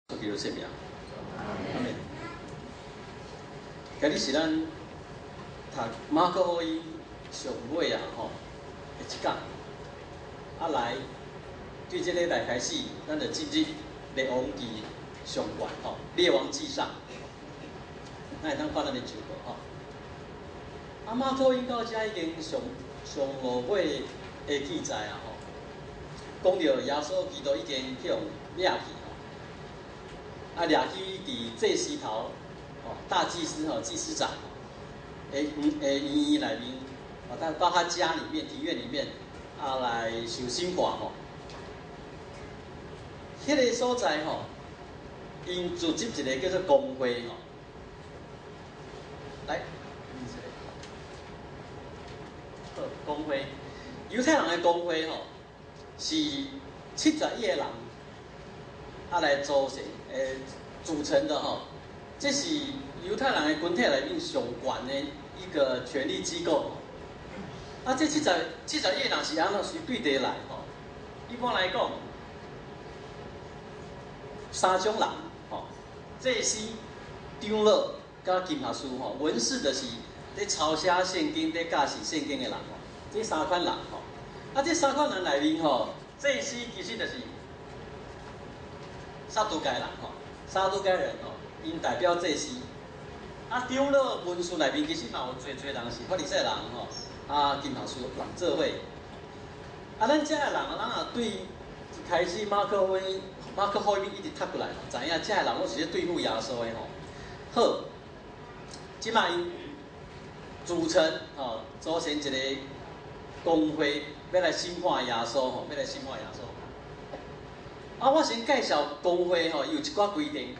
出去就性命。阿妹，今日是咱读马可福音上尾啊吼的一讲，来对这礼拜开始，咱就进入列王记上悬吼，列王记上，咱会当看咱的上课吼。马可福音到遮已经上落尾的记载啊吼，讲到耶稣基督已经去用掠去。掠去伫祭司头，大祭司祭司长，园内面，到他家里面庭院里面，来受刑罚吼。迄个所在吼，因组织一个叫做公会吼，来，公会，犹太人的公会吼，是71个人。来组成组成的吼，这是犹太人的群体内面上悬的一个权力机构。这71个人是安怎随对地来吼？一般来讲，三种人吼，祭司、长老甲金学士吼，文士就是咧抄写圣经、咧教示圣经的人吼，这三款人吼。这三款人内面吼，祭司其实就是撒都该人吼，撒都该人吼，因代表祭司。长老文士内面其实嘛有侪人是法利赛人吼，金学士人做伙。咱遮个人咱也对一开始马可福音一直读过来，知影遮个人拢是咧对付耶稣的吼。好，即摆因组成组成一个公会，要来审判耶稣吼，要来审判耶稣。我先介绍公会吼，有一寡规定。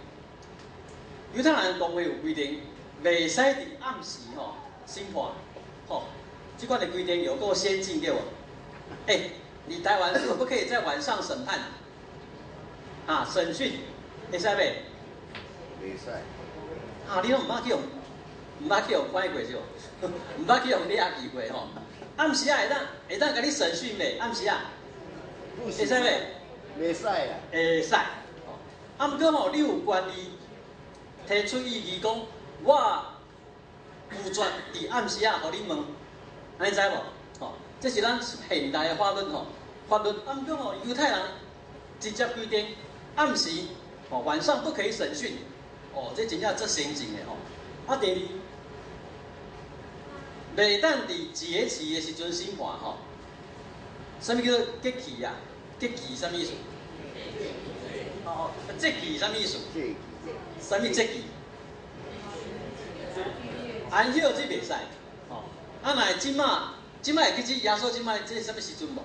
犹太人公会有规定，袂使伫暗时吼审判，吼，这款的规定有够先进对无？你台湾可不可以在晚上审判？审讯，会使袂？袂使。你拢毋捌去用歹过是无？毋捌去用掠去过吼？暗时会当甲你审讯袂？暗时会使袂？袂使啊，会使。毋过吼，你有权利提出异议，讲我有权伫暗时互你问，安尼知无？这是咱现代的法律吼。法律毋过吼，犹太人直接规定暗时晚上不可以审讯。这真正足先进的吼。第二，袂当伫节期的时阵审判吼。什么叫做节期啊？节期什么意思？节期什么意思？什么节期？安息这袂使。若即摆会记耶稣即摆这是什么时阵无？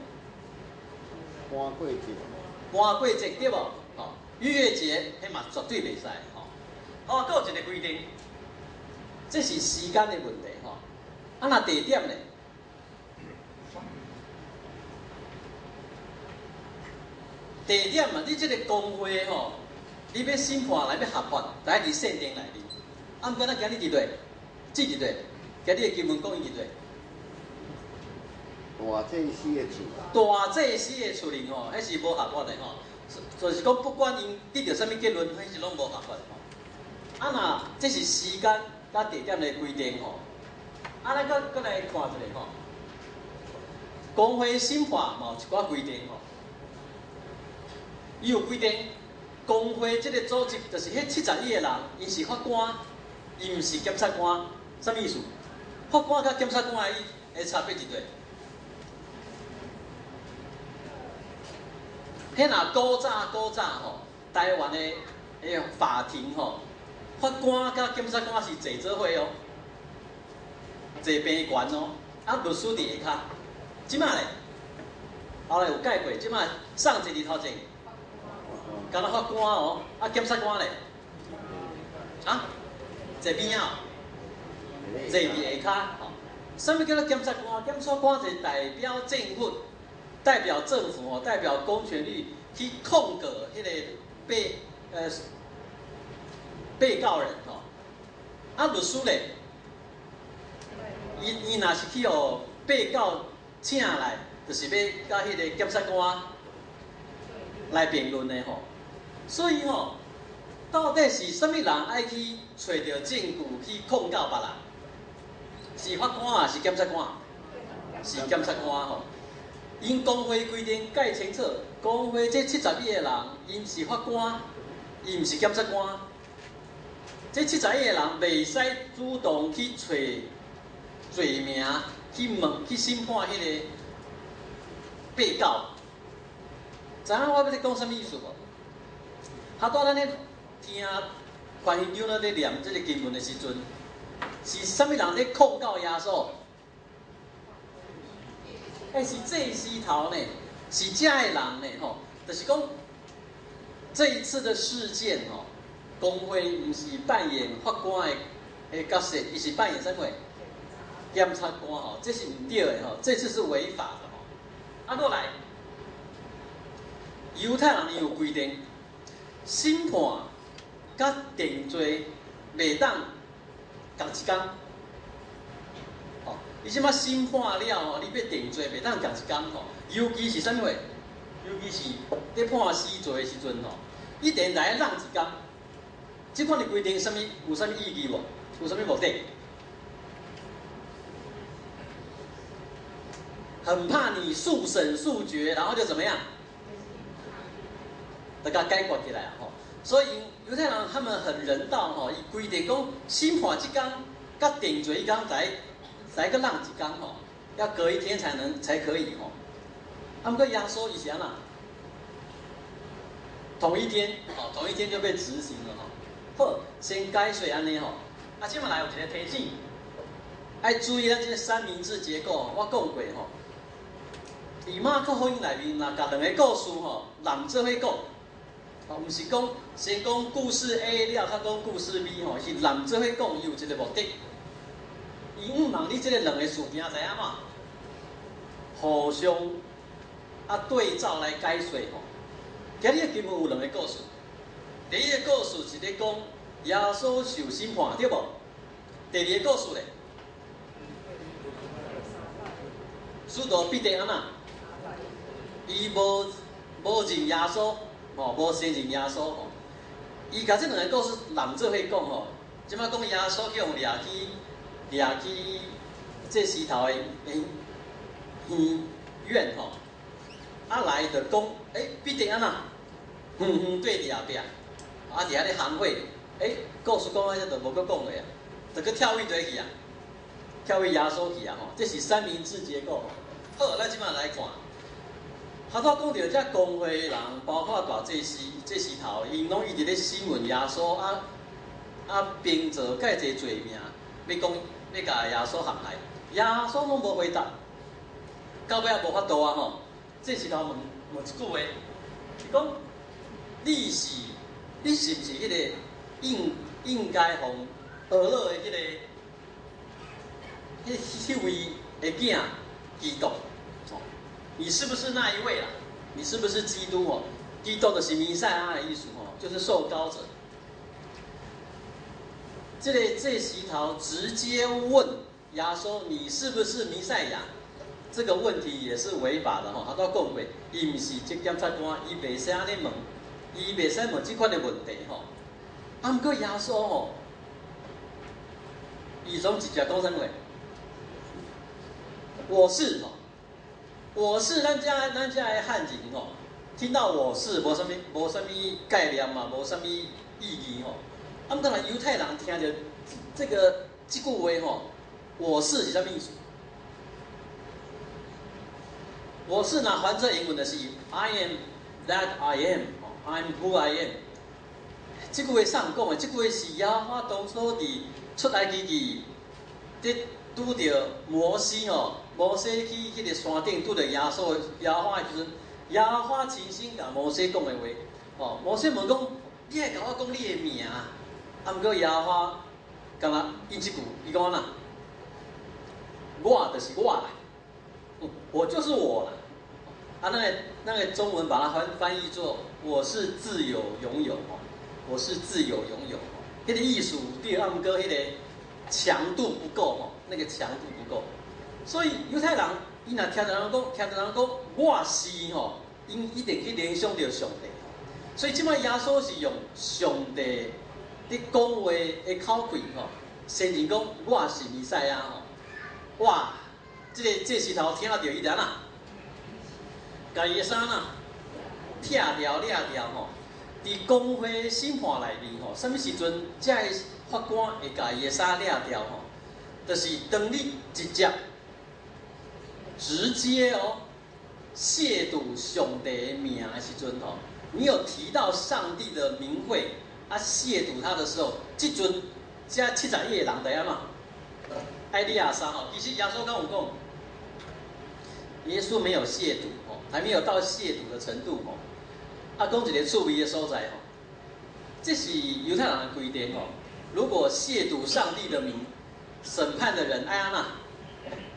搬过节。搬过节对无？逾越节迄嘛绝对袂使。佫有一个规定，这是时间的问题吼。若地点呢？地点嘛，你这个公会吼，你要审判来要合法，就爱伫圣殿内面。毋过咱今日伫对，即伫对，今日的经文讲伊伫对。大祭司的厝。大祭司的厝里吼，迄是无合法的吼。就是讲，不管因得到什么结论，迄是拢无合法的吼。若这是时间甲地点的规定吼。咱佫来看一下吼，公会审判嘛有一寡规定吼。伊有规定，公会这个组织就是迄71个人，因是法官，伊毋是检察官，什么意思？法官甲检察官的差别伫对？迄若古早吼，台湾的法庭吼，法官甲检察官是坐做伙哦，坐平悬哦，律师伫下骹。即摆咧，后来有改过，即摆上一日头前。敢若法官哦，检察官咧，坐边啊，坐伫下骹。什么叫做检察官？检察官是代表政府，代表政府代表公权力去控告迄个被告人吼。律师咧，伊若是去互被告请来，就是要甲迄个检察官来辩论的吼。所以到底是什么人爱去找到证据去控告别人？是法官啊，是检察官？是检察官吼。因公会规定介清楚，公会这71个人，因是法官，伊毋是检察官。这71个人袂使主动去找罪名，去问、去审判迄个被告。知影我要咧讲什么意思无？他当咱咧听关于长咧念这个经文的时阵，是什么人咧控告耶稣？是这时头呢，是这个人呢吼，就是讲这一次的事件吼，公会毋是扮演法官的角色，伊是扮演什么？检察官吼，这是唔对的吼，这次是违法的吼。过来，犹太人伊有规定，审判甲定罪袂当同一天。你即摆审判了吼，你要定罪，袂当同一天吼。尤其是啥物？尤其是咧判死罪的时阵吼，一定来让一天。即款的规定，有啥物意义无？有啥物目的？很怕你速审速决，然后就怎么样？大家解决起来吼。所以犹太人他们很人道吼，伊规定讲审判一天，甲定罪一天才个让一天吼，要隔一天才可以吼。不过耶稣以前啊，同一天就被执行了吼。好，先解说安尼吼。即摆来有一个提醒，爱注意咱这个三明治结构。我讲过吼，伫马可福音内面，若甲两个故事吼揽做伙讲，毋是讲先讲故事 A 了，较讲故事 B 吼，是揽做伙讲，伊有一个目的。伊毋望你即个两个事件知影嘛？互相对照来解说吼。今日经文有两个故事，第一个故事是咧讲耶稣受审判，对无？第二个故事咧，使徒彼得安那？伊无认耶稣，吼，无承认耶稣吼。伊甲即两个故事揽做伙讲吼，即摆讲耶稣去用掠去这石头的医院吼，来就讲，彼得安那？对伫后壁，伫遐咧行会，故事讲啊，这就无搁讲了呀，就搁跳位对去啊，跳位耶稣去啊吼，这是三明治结构。好，咱即摆来看，头讲到这公会人，包括大祭司头，因拢一直咧审问耶稣凭着介济罪名，要甲耶稣陷害，耶稣拢无回答，到尾也无法度啊吼。这时头问一句话，是讲你是毋是迄个应该互俄勒的迄位的囝基督？你是不是那一位啦？你是不是基督哦？基督就是弥赛亚的意思哦，就是受膏者。这时头直接问耶稣，你是不是弥赛亚？这个问题也是违法的吼。他都讲过，伊毋是这检察官，伊袂使安尼问，伊袂使问这款的问题吼。不过耶稣吼，伊从直接讲啥话？我是吼，我是咱家的汉人吼，听到我是无什么概念嘛，无什么意义吼。不过犹太人听着这句话吼，我是啥意思？我是拿翻做英文的是 I am that I am，I'm who I am。这句话上讲的，这句话是耶和华当初伫出埃及记，伫拄着摩西哦，摩西去迄个山顶拄着耶稣，耶和华就是耶和华亲身甲摩西讲的话。哦，摩西问讲，你会甲我讲你的名？不过耶和华干嘛应一句，伊讲哪？我就是我啦，我就是我啦。那个中文把它翻译作我是自由拥有哦，我是自由拥有哦，那个意思对，不过那个强度不够哦，那个强度不够，所以犹太人伊若听着人讲我是吼，因一定去联想到上帝。所以即摆耶稣是用上帝伫讲话的口气吼，先人讲我是弥赛亚吼，哇，这时头听到伊然啊，家己的衫啊，拆掉掠掉吼，伫公会审判内面吼，什么时阵才会法官会家己的衫掠掉吼？就是当你直接哦亵渎上帝的名的时阵吼，你有提到上帝的名讳啊亵渎他的时候，即阵这71个人知影嘛？爱利亚撒吼，其实耶稣跟我讲，耶稣没有亵渎吼，还没有到亵渎的程度吼。啊，讲一个趣味的所在吼，这是犹太人的规定吼。如果亵渎上帝的名，审判的人爱安那，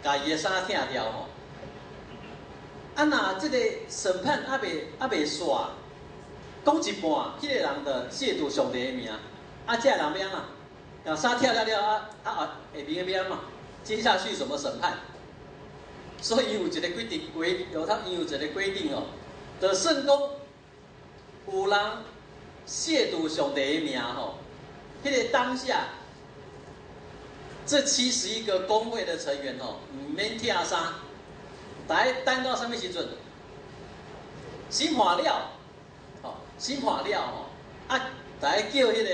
家己的衫拆掉吼。啊，那这个审判还未煞，讲一半，迄个人的亵渎上帝的名，啊，这个人要安那？把衫拆了啊，下面要安嘛？接下去怎么审判？所以有一个规定，有一个规定哦，就算讲有人亵渎上帝的名吼，迄个当下，这71个公会的成员吼，唔免拆衫。大家等到什么时阵？审判了，吼，审判了吼，啊，大家叫迄个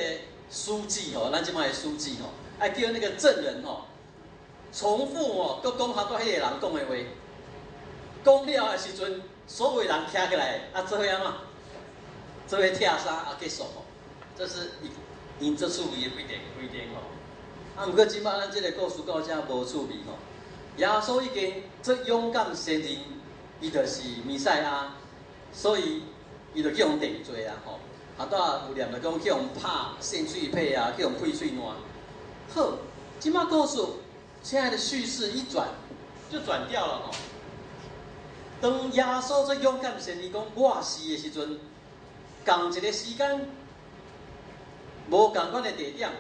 书记吼，咱即摆的书记吼，啊叫那个证人吼，重复哦，搁讲好多迄个人讲的话，讲了的时阵，所有人听起来，啊，做伙安怎？做伙拆衫啊结束吼，这是因这趣味的规定吼。啊，毋过即摆咱即个故事到遮无趣味吼。耶稣已经这勇敢先人，伊就是弥赛亚，所以伊就去用定罪啊吼。后头有念就讲去用拍线水配啊，去用配水烂。好，即摆故事现在的叙事一转，就转掉了吼。当耶稣这勇敢先人讲我是的时阵，同一个时间，无共款的地点，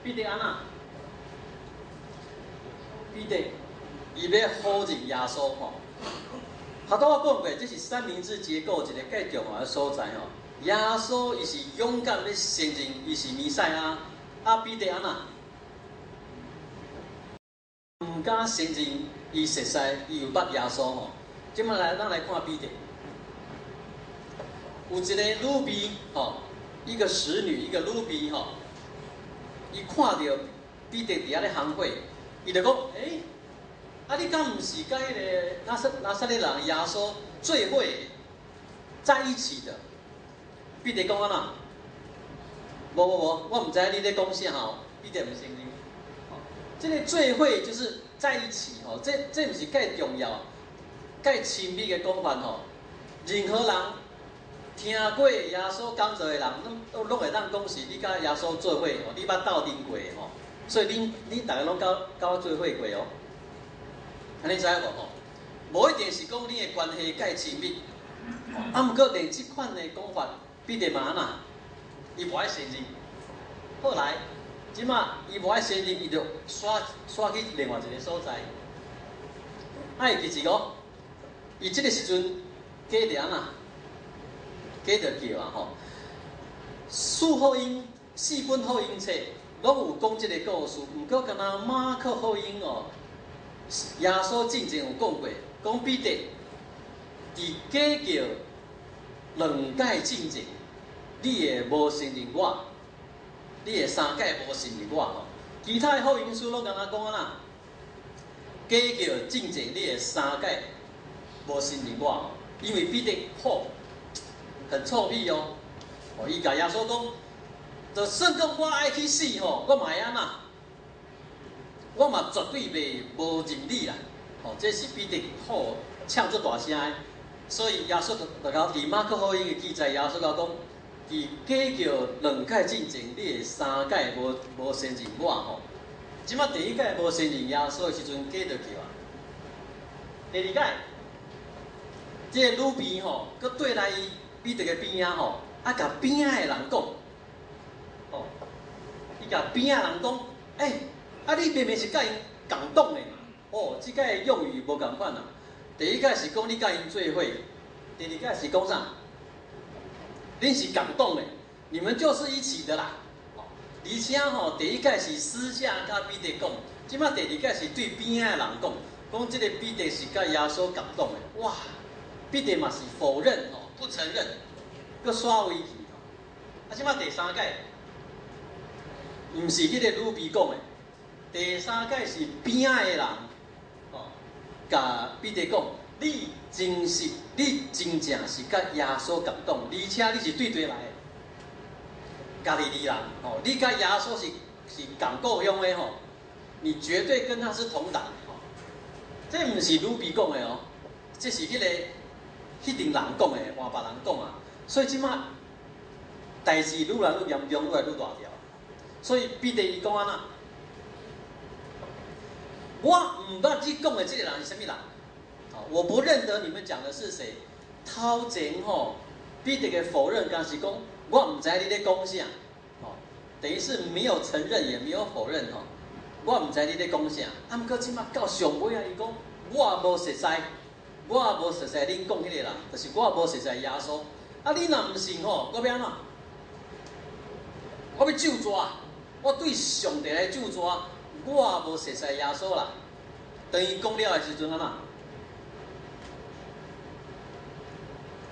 必定安那？彼得，伊要呼应耶稣吼。头拄我讲过，这是三明治结构一个介重要的所在吼。耶稣伊是勇敢要承认伊是弥赛亚，啊彼得安那？唔敢承认伊熟悉，伊有捌耶稣吼。即摆咱来看彼得，有一个女婢吼，一个使女，一个女婢吼，伊看到彼得伫遐咧行会。伊就讲，啊，你敢毋是跟迄个拿撒勒人耶稣聚会在一起的？彼得讲安那？无，我毋知你咧讲啥吼，彼得毋承认。这个聚会就是在一起吼，这毋是介重要、介亲密的讲法吼。任何人听过耶稣讲座的人，拢会当讲是你甲耶稣聚会吼，你捌斗阵过吼。所以恁大家拢搞做伙过哦，安尼知影无吼？无一定是讲你的关系介亲密，啊，毋过连即款的讲法，彼得嘛安那？伊无爱承认。后来，即马伊无爱承认，伊就刷去另外一个所在。会记一个，伊即个时阵加着安那？加着叫啊吼。四本福音册。拢有讲即个故事，毋过敢若马可福音哦，耶稣之前有讲过，讲彼得伫假叫2届进前，你会无承认我，你会3届无承认我吼。其他的福音书拢敢若讲安那，假叫进前，你会3届无承认我吼，因为彼得很臭屁哦，伊甲耶稣讲。就算讲我爱去死吼，我嘛会安那？我嘛绝对袂无认你啦！吼，这是彼得呛出大声的。所以耶稣就甲伫马可福音的记载，耶稣甲讲，伫假叫2届进前，你会3届无承认我吼。即摆第1届无承认耶稣的时阵，假着叫啊。第2届，这个女婢吼，佮对来彼得个边仔吼，啊，甲边仔的人讲。哦，伊甲边仔人讲，啊你明明是甲因共党的嘛，哦，即个用语无共款啦。第1届是讲你甲因做伙，第2届是讲啥？恁是共党的，你们就是一起的啦。而且吼，第一届是私下甲彼得讲，即摆第二届是对边仔的人讲，讲即个彼得是甲耶稣共党的。哇，彼得嘛是否认吼，不承认，佮耍威气吼。啊，即摆第三届，毋是迄个鲁比讲的，第三届是边仔的人，吼，甲彼得讲，你真正是甲耶稣共党，而且你是对对来的。家己的人，吼，你甲耶稣是共故乡的吼，你绝对跟他是同党，吼，这毋是鲁比讲的哦，这是迄阵人讲的，换别人讲啊，所以即摆代志愈来愈严重，愈来愈大条，所以彼得伊讲安那，我毋捌你讲的这个人是啥物人，我不认得你们讲的是谁，头前吼，彼得的否认刚是讲。我唔知你咧讲啥，哦，等于是没有承认也没有否认吼。我唔知你咧讲啥，啊，毋过即马到上尾啊，伊讲我无熟悉，我无熟悉恁讲迄个人，就是我无熟悉耶稣。啊，你若唔信吼，我要安怎？我要救抓，我对上帝来救抓，我无熟悉耶稣啦。等于讲了的时阵安怎？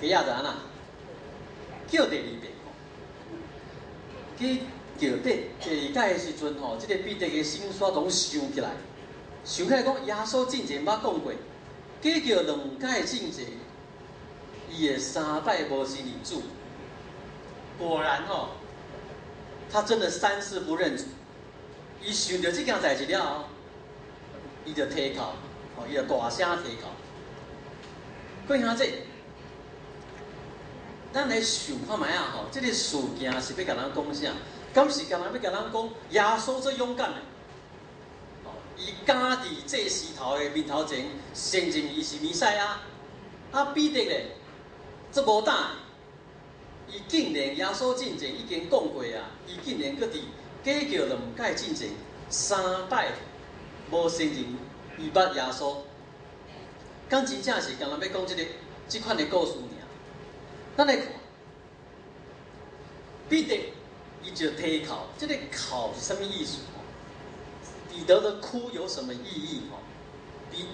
第二就安怎？叫第二遍。去叫第二届的时阵吼，即个彼得的心煞拢想起来，想起来讲耶稣之前捌讲过，计叫2届进前，伊会3摆无信你主。果然吼，他真的3次不认主。伊想到这件代志了后，伊就提口，吼，伊就大声提口。各位兄弟，咱来想看卖啊吼，这个事件是要甲咱讲啥？敢是敢若要甲咱讲耶稣最勇敢的？哦，伊敢伫祭司头的面头前承认伊是弥赛亚。啊，彼得咧，这无胆，伊竟然耶稣进前已经讲过啊，伊竟然搁伫计叫2届进前3摆无承认伊捌耶稣。敢真正是敢若要讲即款的故事尔？咱来看，彼得伊就提口，这个口是什么意思？彼得的哭有什么意义？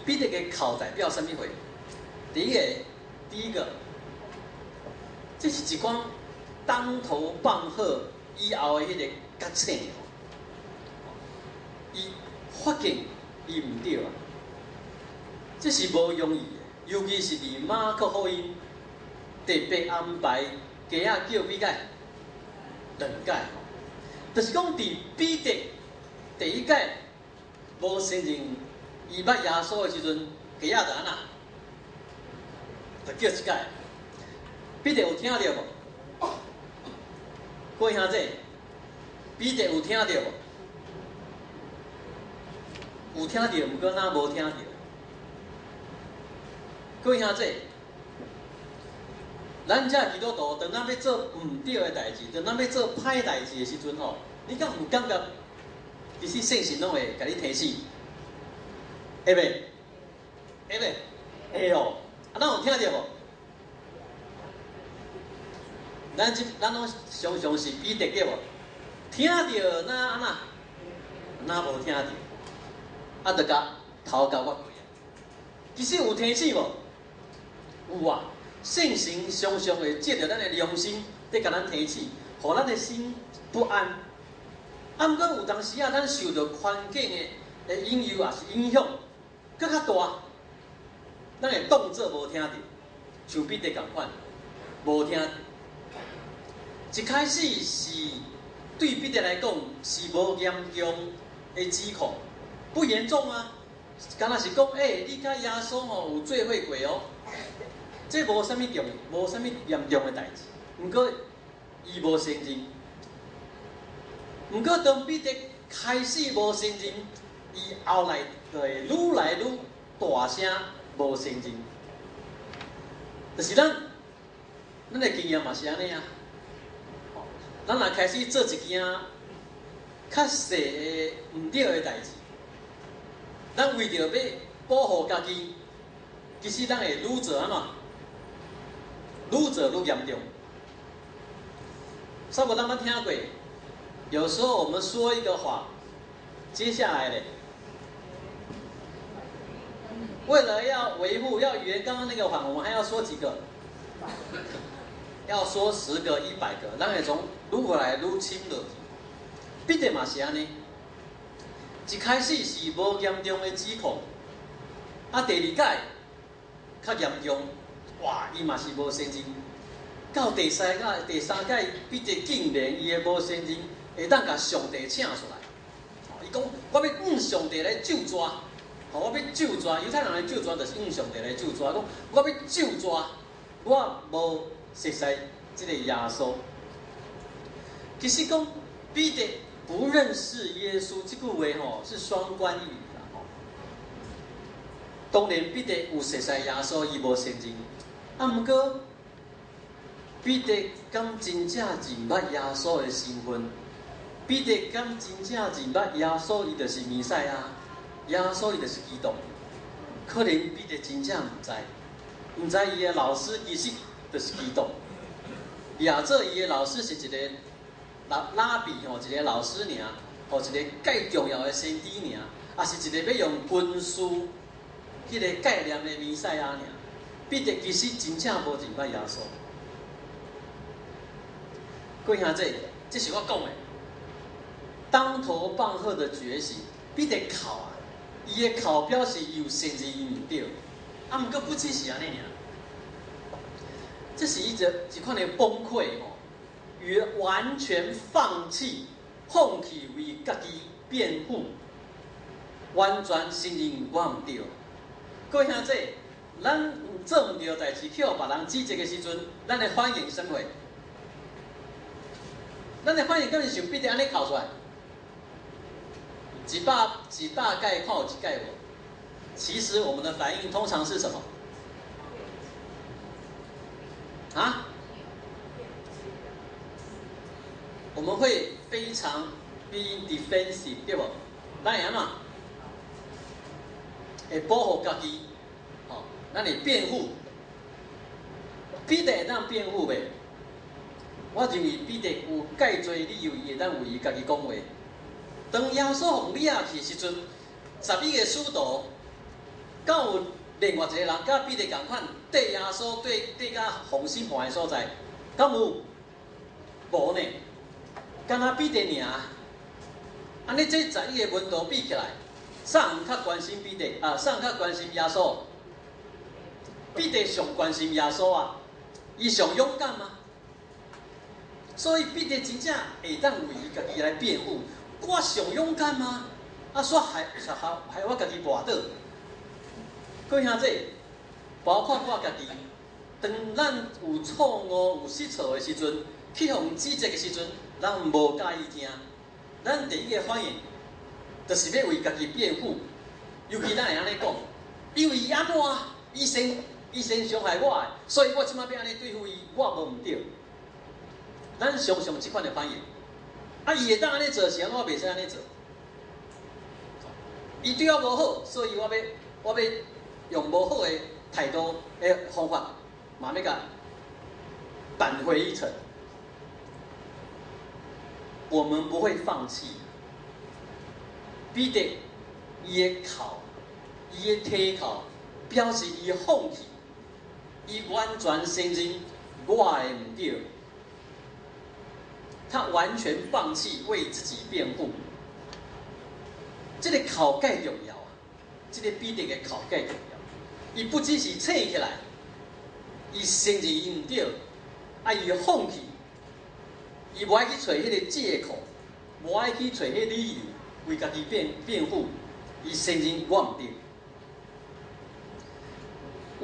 彼得的口代表什么回？第一个，这是一款当头棒喝以后的迄个觉醒，伊发现伊唔对啊，这是无容易的，尤其是伫马可福音。特别安排鸡仔叫几届？2届，就是讲伫彼得第一届无承认伊捌耶稣的时阵，鸡仔就安那，就叫一届。彼得有听到无？各位兄弟，彼得有听到无？有听到，毋过哪无听到？各位兄弟。咱遮基督徒，当咱要做唔对的代志，当咱要做歹代志的时阵吼，你敢有感觉，其实圣神拢会甲你提醒，会袂？会袂？会哦。啊，咱有听到无？咱拢常常是彼得对无？听到那安那？哪无听到？啊，就甲头甲我过啊。其实有提醒无？有啊。圣神常常会借着咱的良心，在甲咱提醒，互咱的心不安。啊，毋过有当时啊，咱受到环境的引诱也是影响，更较大，咱会当作无听到，像彼得共款，无听。一开始是对彼得来讲是无严重的指控，不严重啊，敢若是讲，你甲耶稣吼有做伙过哦。这无啥物重，无啥物严重的代志。毋过，伊无承认。毋过，当彼得开始无承认，伊后来就会愈来愈大声无承认。就是咱的经验嘛是安尼啊。咱若开始做一件较细的毋对的代志，咱为着要保护家己，其实咱会愈做安怎？愈做愈严重，差不多咱们听过，有时候我们说一个谎，接下来嘞，为了要维护、要圆刚刚那个谎，我们还要说几个？要说10个、100个，咱会从愈来愈深落去。必定嘛是安尼。一开始是无严重的指控，啊，第2届较严重，哇，伊嘛是无承认。到第3届，彼得竟然伊的无承认，会当甲上帝请出来。伊讲：我要上帝来救抓，我要救抓。犹太人来救抓，就是上帝来救抓。讲我要救抓，我无熟悉这个耶稣。其实讲彼得不认识耶稣这句话吼是双关语啦吼。当然彼得有熟悉耶稣，伊无承认。啊，毋过彼得敢真正认捌耶稣的身份？彼得敢真正认捌耶稣？伊就是弥赛亚，耶稣伊就是基督。可能彼得真正毋知，毋知伊的老师其实就是基督。亚做伊的老师是一个拉比吼，一个老师尔，吼一个介重要的先知尔，也是一个要用军事迄个概念的弥赛亚尔。彼得其实真正无认捌耶稣。各位兄弟，这是我讲的。当头棒喝的觉醒，彼得考啊，伊的考表示伊有承认伊毋对，啊，毋过不只是安尼尔，这是一款的崩溃吼，与完全放弃为家己辩护，完全承认我毋对。各位兄弟，咱做毋对代志，去互别人指责的时阵，咱的反应什么？咱的反应敢是像彼得安尼考出来？100届看有1届无？其实我们的反应通常是什么？啊？我们会非常 be defensive， 对不？咱会安怎？会保护家己，吼，咱会辩护。彼得会当辩护袂？我认为彼得有介侪理由，伊会当为伊家己讲话。当耶稣互掠去时阵，12个使徒，敢有另外一个人甲彼得共款，对耶稣对甲红心盘的所在，敢有？无呢，敢若彼得尔。安尼这11个门徒比起来，啥人较关心彼得？啥人较关心耶稣？彼得上关心耶稣啊，伊上勇敢啊。所以彼得真正会当为伊家己来辩护。我上勇敢吗？啊，煞害我家己跋倒。各位兄弟，包括我家己，当咱有错误、有失错的时阵，去互指责的时阵，咱无介意听。咱第一个反应，就是要为家己辩护。尤其咱会安尼讲，因为伊安怎，伊先伤害我的，所以我即摆要安尼对付伊，我无毋对。咱常常即款的反应。啊，伊会当安尼做，是安怎我袂使安尼做？伊对我无好，所以我要用无好的态度的方法，嘛要甲扳回一城。我们不会放弃。彼得伊的考，伊的体考，表示伊放弃，伊完全承认我的毋对。他完全放弃为自己辩护，这个考介重要啊！这个彼得的考介重要，伊不只是醒起来，伊承认伊毋对，啊，伊放弃，伊无爱去找迄个借口，无爱去找迄个理由为家己辩护，伊承认我毋对。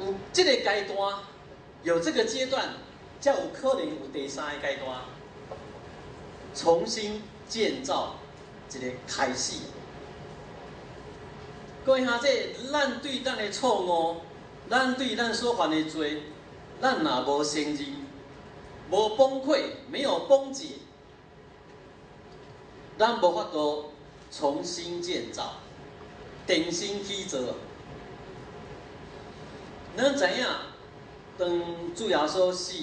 有这个阶段，有这个阶段，才有可能有第3个阶段。重新建造一个开始。各位兄弟，咱对咱的错误，咱对咱所犯的罪，咱若无承认，无崩溃，没有崩解，咱无法度重新建造，重新起造。咱知影，当主耶稣死，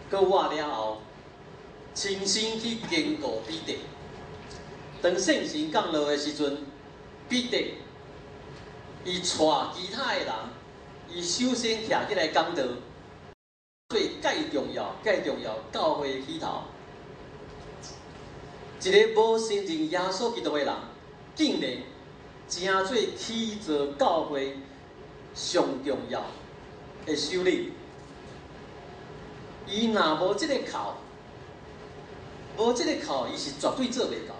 搁活了后。亲身去经过彼得。当圣神降落的时阵，彼得伊带其他的人，伊首先徛起来讲道，最介重要教会的起头。一个无信任耶稣基督的人，竟然成做起造教会上重要的首领。伊若无即个靠，伊是绝对做袂到。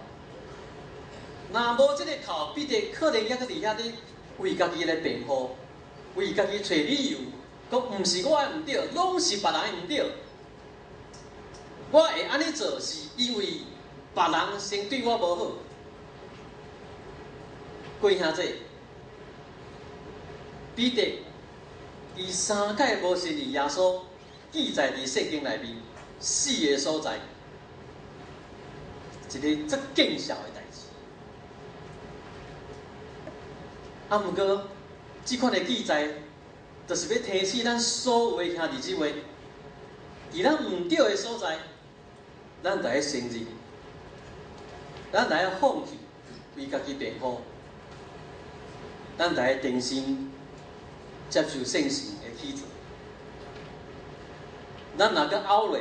若无即个靠，彼得可能还搁伫遐咧为家己来辩护，为家己找理由，讲毋是我的毋对，拢是别人的毋对。我会安尼做，是因为别人先对我无好。各位兄弟，彼得伊3届无信任耶稣，记载伫圣经内面4个所在，一个足见效的代志。啊，毋过即款的记载，就是要提醒咱所有的兄弟姊妹，伫咱毋对的所在，咱就要承认，咱就要放弃为家己辩护，咱就要真心接受圣神的启示。咱若搁拗落，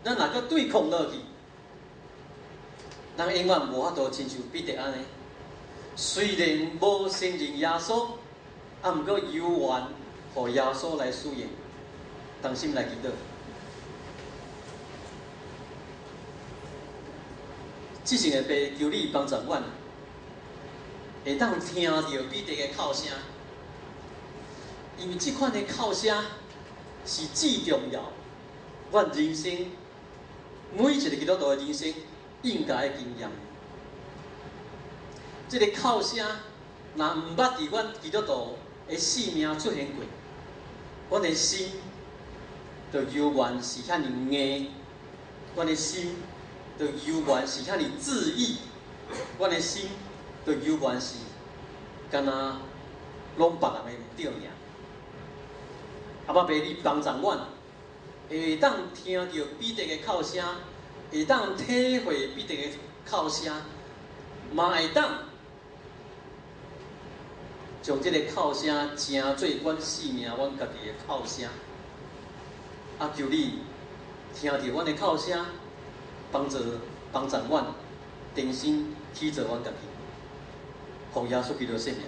咱若搁对抗落去，咱永远无法度亲像彼得安尼。虽然无信任耶稣，啊，毋过犹原互耶稣来使用，同心来祈祷。即阵的爸，求你帮助阮，会当听到彼得的哭声，因为即款的哭声是至重要。阮人生每一个基督徒的人生应该的经验。这个哭声，若毋捌伫阮基督徒的生命出现过，阮的心就犹原是遐尼硬，阮的心就犹原是遐尼自意，阮的心就犹原是敢若拢别人的毋对尔。阿爸爸，你帮助阮，会当听到彼得的哭声，会当体会彼得的哭声，嘛会当将这个哭声成做阮生命、阮家己的哭声。啊，求你听到阮的哭声，帮助阮，重新启造阮家己，奉耶稣基督的圣名。